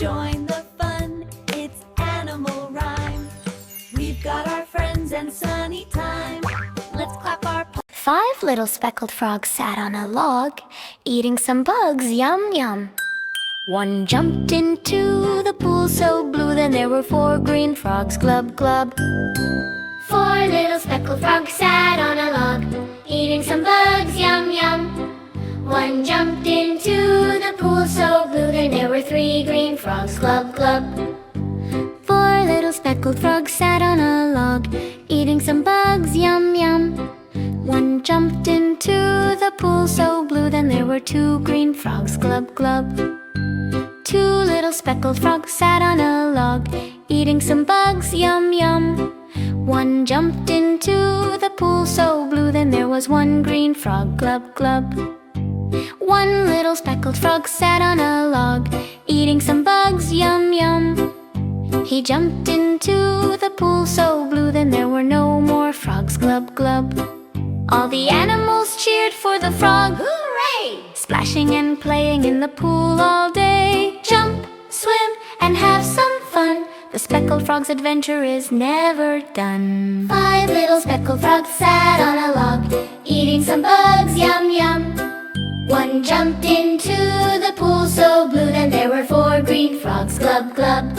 Join the fun, it's animal rhyme. We've got our friends and sunny time. Let's clap our paws. 5 little speckled frogs sat on a log, eating some bugs, yum yum. One jumped into the pool so blue, then there were 4 green frogs, glub glub. 4 little speckled frogs sat on a log, eating some bugs, yum yum. One jumped into the pool so blue, then there were 3 green frogs, glub glub. 4 little speckled frogs sat on a log, eating some bugs, yum yum. One jumped into the pool so blue, then there were 2 green frogs, glub glub. 2 little speckled frogs sat on a log, eating some bugs, yum yum. One jumped into the pool so blue, then there was 1 green frog, glub glub. 1 little speckled frog sat on a log, eating some bugs, yum yum. He jumped into the pool so blue, then there were no more frogs, glub glub. All the animals cheered for the frog, hooray! Splashing and playing in the pool all day. Jump, swim, and have some fun. The speckled frog's adventure is never done. 5 little speckled frogs sat on a log, eating some bugs, yum yum. One jumped into the pool so blue, then there were 4 green frogs, glub glub.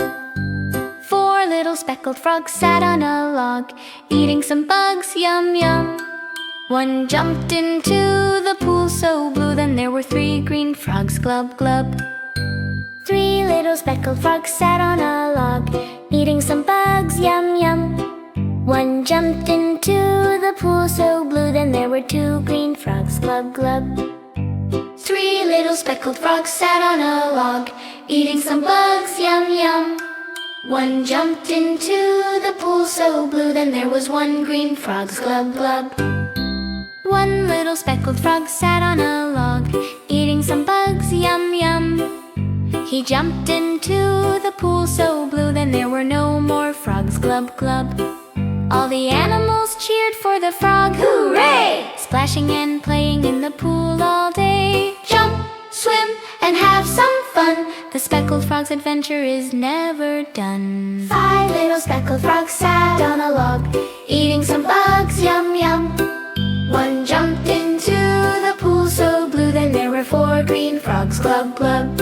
4 little speckled frogs sat on a log, eating some bugs, yum yum. One jumped into the pool so blue, then there were 3 green frogs, glub glub. 3 little speckled frogs sat on a log, eating some bugs, yum yum. One jumped into the pool so blue, then there were 2 green frogs, glub glub. 3 little speckled frogs sat on a log, eating some bugs, yum yum. One jumped into the pool so blue, then there was 1 green frog, glub glub. 1 little speckled frog sat on a log, eating some bugs, yum yum. He jumped into the pool so blue, then there were no more frogs, glub glub. All the animals cheered for the frog, hooray! Splashing and playing in the pool all day. Jump, swim, and have some fun. The speckled frog's adventure is never done. 5 little speckled frogs sat on a log, eating some bugs, yum yum. One jumped into the pool so blue, then there were 4 green frogs, glub glub.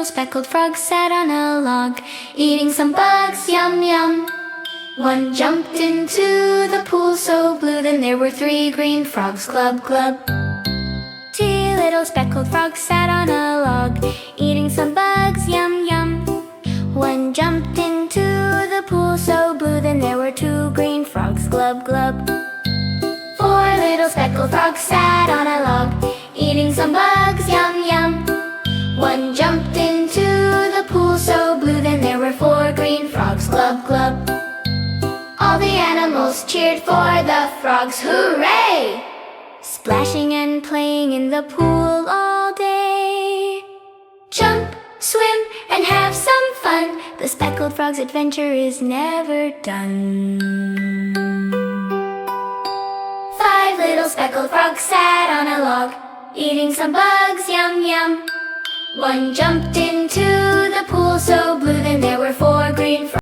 Speckled frog sat on a log, eating some bugs, yum yum. One jumped into the pool so blue, then there were 3 green frogs, glub glub. 2 little speckled frogs sat on a log, eating some bugs, yum yum. One jumped into the pool so blue, then there were 2 green frogs, glub glub. 4 little speckled frogs sat on a log, eating some bugs, yum yum. One jumped into the pool so blue, then there were 4 green frogs, glub glub. All the animals cheered for the frogs, hooray! Splashing and playing in the pool all day. Jump, swim, and have some fun. The speckled frog's adventure is never done. 5 little speckled frogs sat on a log, eating some bugs, yum yum. One jumped into the pool so blue, then there were 4 green frogs.